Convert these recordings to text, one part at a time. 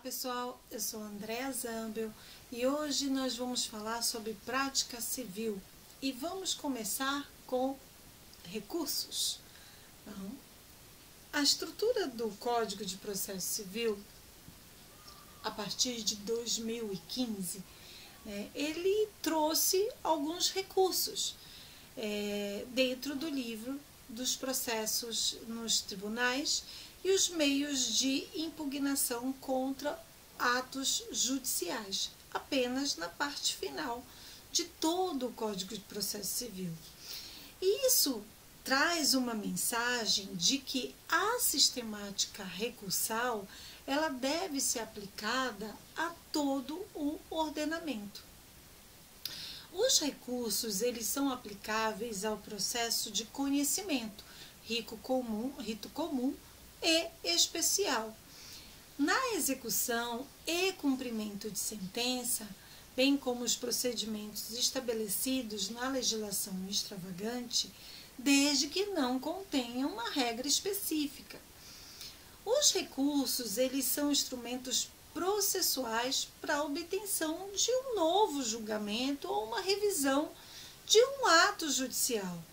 pessoal, eu sou Andréa Zambel e hoje nós vamos falar sobre prática civil e vamos começar com recursos. Então, a estrutura do Código de Processo Civil, a partir de 2015, ele trouxe alguns recursos dentro do livro dos processos nos tribunais e os meios de impugnação contra atos judiciais, apenas na parte final de todo o Código de Processo Civil. E isso traz uma mensagem de que a sistemática recursal ela deve ser aplicada a todo o ordenamento. Os recursos eles são aplicáveis ao processo de conhecimento, rito comum e especial. Na execução e cumprimento de sentença, bem como os procedimentos estabelecidos na legislação extravagante, desde que não contenham uma regra específica. Os recursos eles são instrumentos processuais para a obtenção de um novo julgamento ou uma revisão de um ato judicial,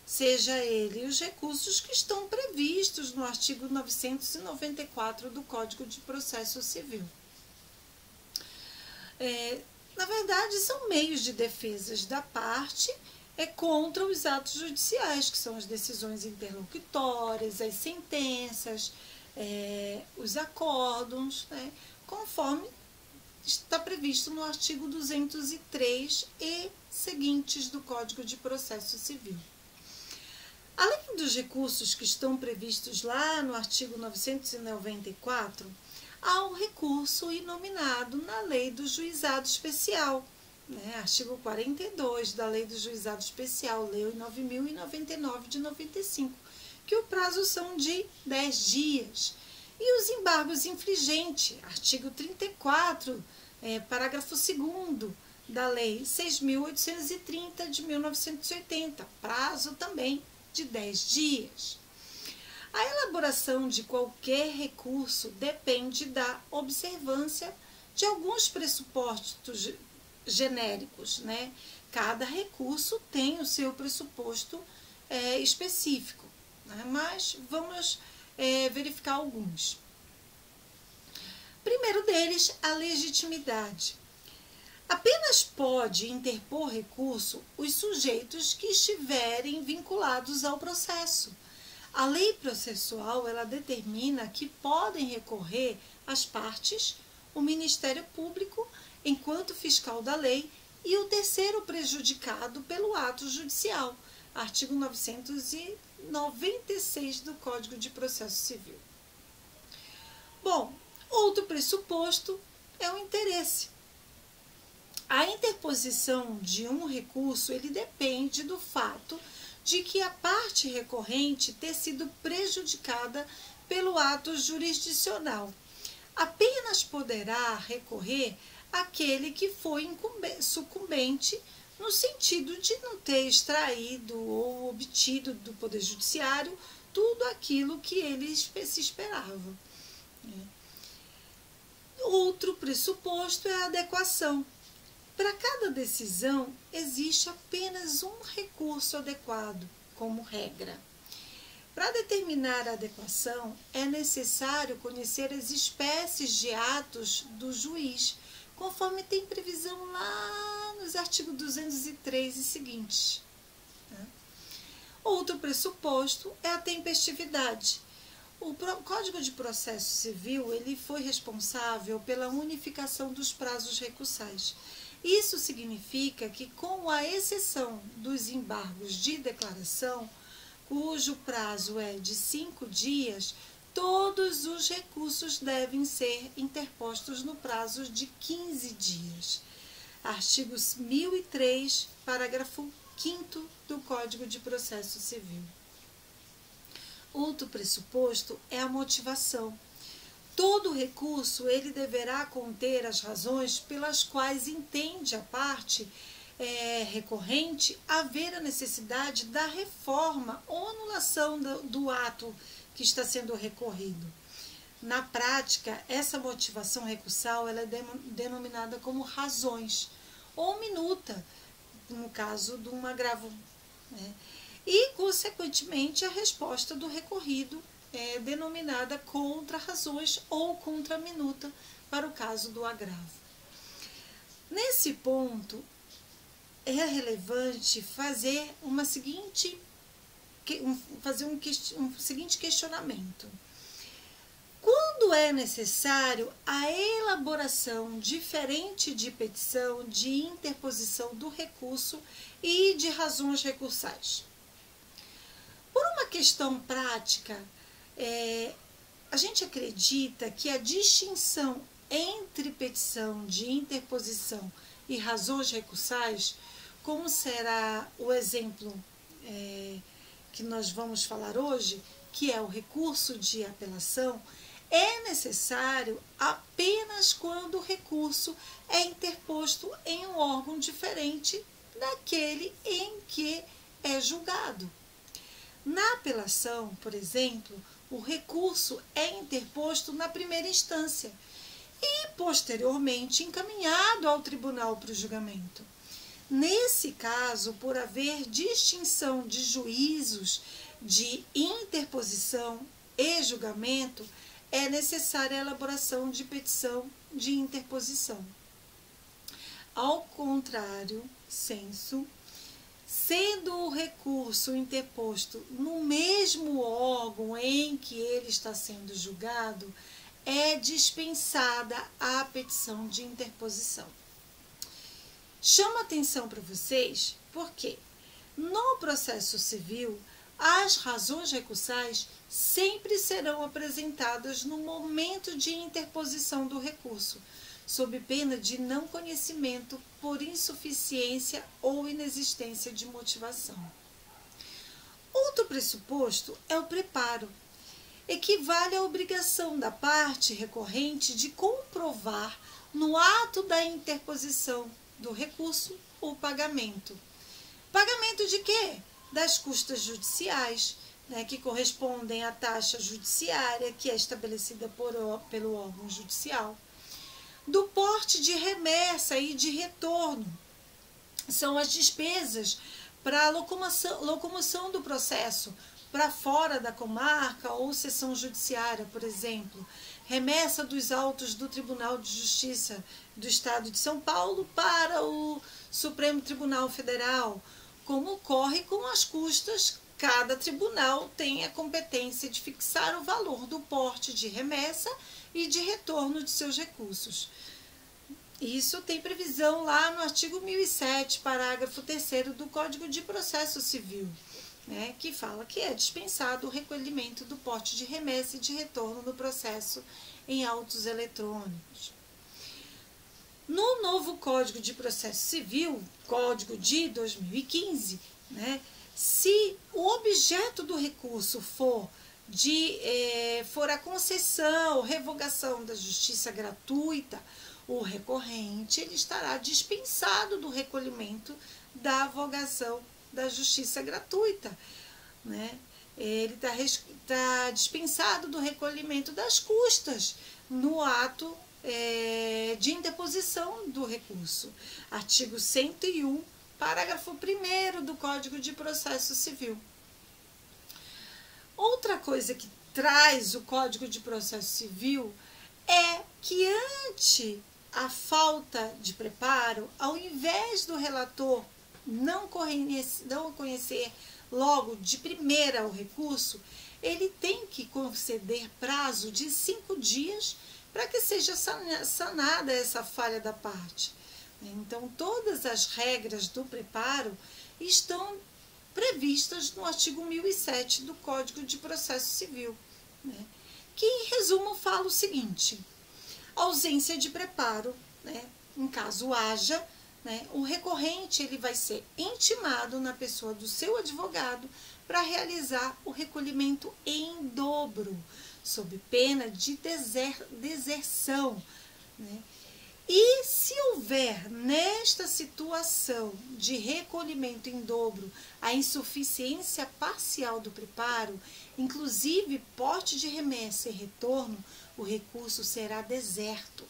seja ele os recursos que estão previstos no artigo 994 do Código de Processo Civil. Na verdade, são meios de defesa da parte contra os atos judiciais, que são as decisões interlocutórias, as sentenças, os acórdons, conforme está previsto no artigo 203 e seguintes do Código de Processo Civil. Além dos recursos que estão previstos lá no artigo 994, há um recurso inominado na Lei do Juizado Especial, artigo 42 da Lei do Juizado Especial, Lei 9.099 de 95, que o prazo são de 10 dias. E os embargos infringentes, artigo 34, parágrafo 2º da Lei 6.830 de 1980, prazo também de 10 dias. A elaboração de qualquer recurso depende da observância de alguns pressupostos genéricos, Cada recurso tem o seu pressuposto específico, mas vamos verificar alguns. Primeiro deles, a legitimidade. Apenas pode interpor recurso os sujeitos que estiverem vinculados ao processo. A lei processual ela determina que podem recorrer as partes, o Ministério Público, enquanto fiscal da lei, e o terceiro prejudicado pelo ato judicial, artigo 996 do Código de Processo Civil. Bom, outro pressuposto é o interesse. A interposição de um recurso ele depende do fato de que a parte recorrente ter sido prejudicada pelo ato jurisdicional. Apenas poderá recorrer aquele que foi sucumbente no sentido de não ter extraído ou obtido do Poder Judiciário tudo aquilo que ele se esperava. Outro pressuposto é a adequação. Para cada decisão, existe apenas um recurso adequado, como regra. Para determinar a adequação, é necessário conhecer as espécies de atos do juiz, conforme tem previsão lá nos artigos 203 e seguintes. Outro pressuposto é a tempestividade. O Código de Processo Civil ele foi responsável pela unificação dos prazos recursais. Isso significa que, com a exceção dos embargos de declaração, cujo prazo é de 5 dias, todos os recursos devem ser interpostos no prazo de 15 dias. Artigo 1003, parágrafo 5º do Código de Processo Civil. Outro pressuposto é a motivação. Todo recurso ele deverá conter as razões pelas quais entende a parte recorrente haver a necessidade da reforma ou anulação do ato que está sendo recorrido. Na prática, essa motivação recursal ela é denominada como razões ou minuta, no caso de um agravo, né? E, consequentemente, a resposta do recorrido é denominada contra-razões ou contra-minuta para o caso do agravo. Nesse ponto, é relevante fazer um seguinte questionamento. Quando é necessário a elaboração diferente de petição, de interposição do recurso e de razões recursais? Por uma questão prática, a gente acredita que a distinção entre petição de interposição e razões recursais, como será o exemplo que nós vamos falar hoje, que é o recurso de apelação, é necessário apenas quando o recurso é interposto em um órgão diferente daquele em que é julgado. Na apelação, por exemplo, o recurso é interposto na primeira instância e, posteriormente, encaminhado ao tribunal para o julgamento. Nesse caso, por haver distinção de juízos de interposição e julgamento, é necessária a elaboração de petição de interposição. Ao contrário, sensu, sendo o recurso interposto no mesmo órgão em que ele está sendo julgado, é dispensada a petição de interposição. Chamo a atenção para vocês porque no processo civil as razões recursais sempre serão apresentadas no momento de interposição do recurso, sob pena de não conhecimento por insuficiência ou inexistência de motivação. Outro pressuposto é o preparo. Equivale à obrigação da parte recorrente de comprovar no ato da interposição do recurso o pagamento. Pagamento de quê? Das custas judiciais, que correspondem à taxa judiciária que é estabelecida pelo órgão judicial. Do porte de remessa e de retorno, são as despesas para a locomoção do processo para fora da comarca ou seção judiciária, por exemplo. Remessa dos autos do Tribunal de Justiça do Estado de São Paulo para o Supremo Tribunal Federal. Como ocorre com as custas, cada tribunal tem a competência de fixar o valor do porte de remessa e de retorno de seus recursos. Isso tem previsão lá no artigo 1007, parágrafo 3º do Código de Processo Civil, que fala que é dispensado o recolhimento do porte de remessa e de retorno no processo em autos eletrônicos. No novo Código de Processo Civil, Código de 2015, se o objeto do recurso for a concessão ou revogação da justiça gratuita, o recorrente ele estará dispensado do recolhimento da avogação da justiça gratuita, Ele está dispensado do recolhimento das custas no ato de interposição do recurso. Artigo 101, parágrafo 1º do Código de Processo Civil. Outra coisa que traz o Código de Processo Civil é que ante a falta de preparo, ao invés do relator não conhecer logo de primeira o recurso, ele tem que conceder prazo de 5 dias para que seja sanada essa falha da parte. Então, todas as regras do preparo estão previstas no artigo 1007 do Código de Processo Civil, que, em resumo, fala o seguinte: ausência de preparo, em caso haja, o recorrente ele vai ser intimado na pessoa do seu advogado para realizar o recolhimento em dobro, sob pena de deserção. E se houver nesta situação de recolhimento em dobro a insuficiência parcial do preparo, inclusive porte de remessa e retorno, o recurso será deserto,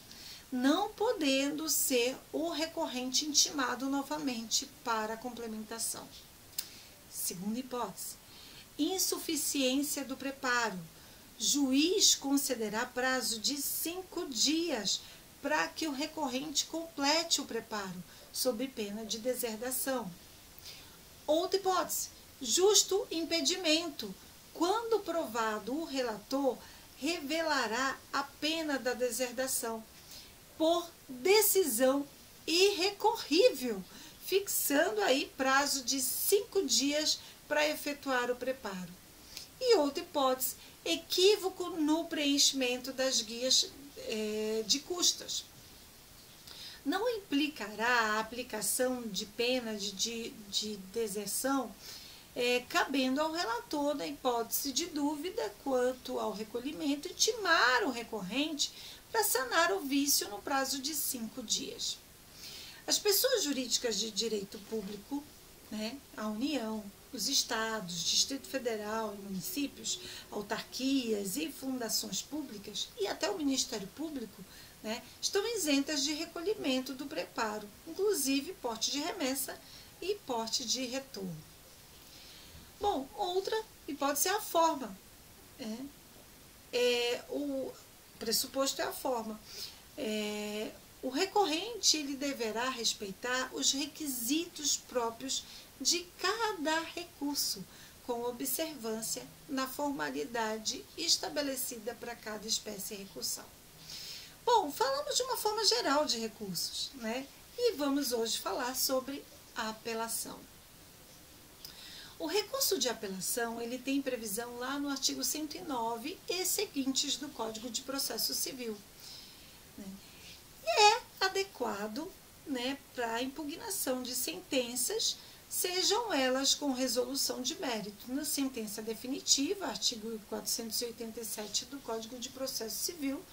não podendo ser o recorrente intimado novamente para a complementação. Segunda hipótese, insuficiência do preparo. Juiz concederá prazo de 5 dias para que o recorrente complete o preparo, sob pena de deserdação. Outra hipótese, justo impedimento. Quando provado o relator, revelará a pena da deserdação por decisão irrecorrível, fixando aí prazo de 5 dias para efetuar o preparo. E outra hipótese, equívoco no preenchimento das guias de custas. Não implicará a aplicação de pena de deserção, cabendo ao relator, na hipótese de dúvida quanto ao recolhimento, intimar o recorrente para sanar o vício no prazo de 5 dias. As pessoas jurídicas de direito público, a União, os estados, Distrito Federal e municípios, autarquias e fundações públicas e até o Ministério Público, estão isentas de recolhimento do preparo, inclusive porte de remessa e porte de retorno. Bom, outra hipótese é a forma. O pressuposto é a forma. O recorrente ele deverá respeitar os requisitos próprios de cada recurso, com observância na formalidade estabelecida para cada espécie recursal. Bom, falamos de uma forma geral de recursos, e vamos hoje falar sobre a apelação. O recurso de apelação ele tem previsão lá no artigo 109 e seguintes do Código de Processo Civil. E é adequado para a impugnação de sentenças, sejam elas com resolução de mérito na sentença definitiva, artigo 487 do Código de Processo Civil,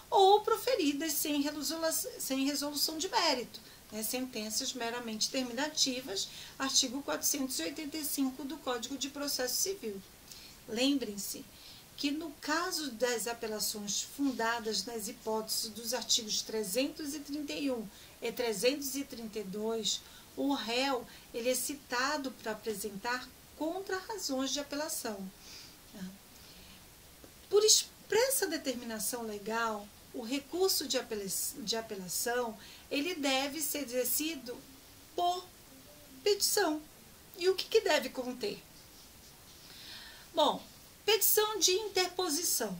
ou proferidas sem resolução de mérito, sentenças meramente terminativas, artigo 485 do Código de Processo Civil. Lembrem-se que no caso das apelações fundadas nas hipóteses dos artigos 331 e 332, o réu ele é citado para apresentar contra-razões de apelação. Por expressa determinação legal, o recurso de apelação ele deve ser exercido por petição. E o que deve conter? Bom, petição de interposição.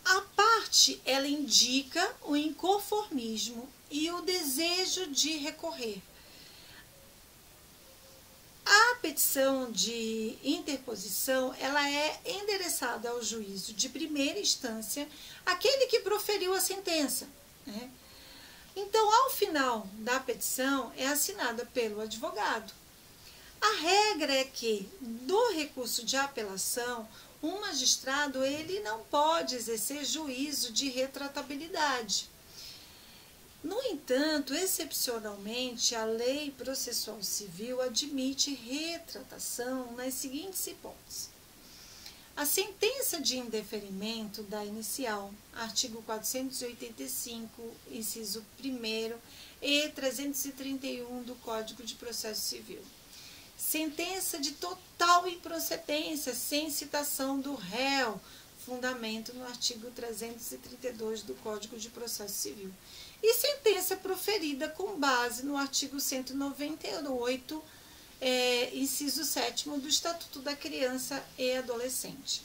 A parte, ela indica o inconformismo e o desejo de recorrer. A petição de interposição, ela é endereçada ao juízo de primeira instância, aquele que proferiu a sentença. Então, ao final da petição, é assinada pelo advogado. A regra é que, do recurso de apelação, um magistrado ele não pode exercer juízo de retratabilidade. No entanto, excepcionalmente, a lei processual civil admite retratação nas seguintes hipóteses. A sentença de indeferimento da inicial, artigo 485, inciso 1º e 331 do Código de Processo Civil. Sentença de total improcedência, sem citação do réu, fundamento no artigo 332 do Código de Processo Civil. E sentença proferida com base no artigo 198, inciso 7º do Estatuto da Criança e Adolescente.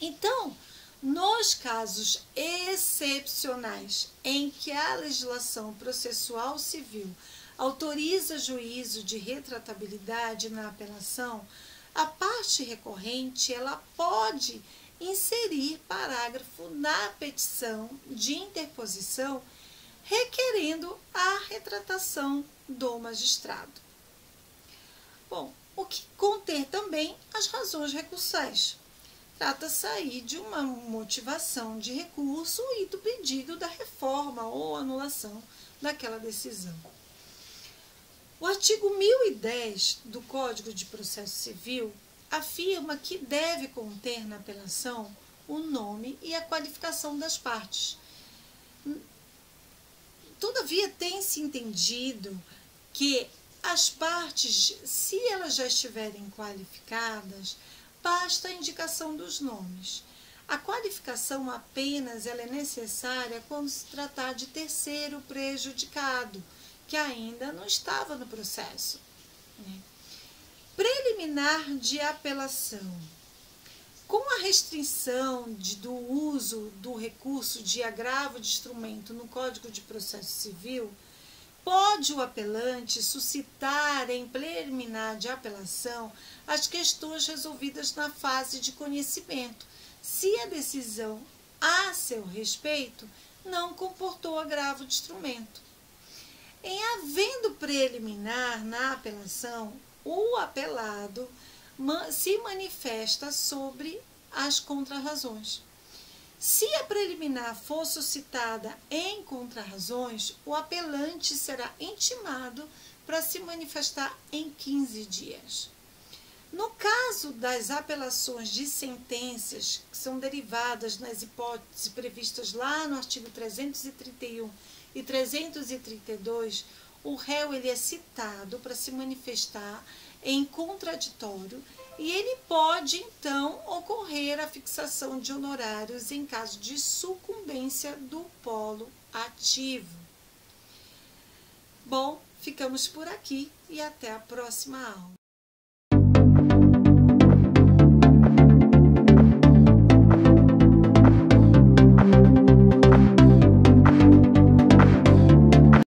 Então, nos casos excepcionais em que a legislação processual civil autoriza juízo de retratabilidade na apelação, a parte recorrente ela pode inserir parágrafo na petição de interposição requerendo a retratação do magistrado. Bom, o que conter também as razões recursais. trata-se aí de uma motivação de recurso e do pedido da reforma ou anulação daquela decisão. O artigo 1010 do Código de Processo Civil afirma que deve conter na apelação o nome e a qualificação das partes. Todavia, tem-se entendido que as partes, se elas já estiverem qualificadas, basta a indicação dos nomes. A qualificação apenas ela é necessária quando se tratar de terceiro prejudicado, que ainda não estava no processo. Preliminar de apelação. Com a restrição do uso do recurso de agravo de instrumento no Código de Processo Civil, pode o apelante suscitar em preliminar de apelação as questões resolvidas na fase de conhecimento, se a decisão a seu respeito não comportou agravo de instrumento. Em havendo preliminar na apelação, o apelado se manifesta sobre as contrarrazões. Se a preliminar for suscitada em contrarrazões, o apelante será intimado para se manifestar em 15 dias. No caso das apelações de sentenças, que são derivadas nas hipóteses previstas lá no artigo 331 e 332, o réu ele é citado para se manifestar em contraditório e ele pode, então, ocorrer a fixação de honorários em caso de sucumbência do polo ativo. Bom, ficamos por aqui e até a próxima aula.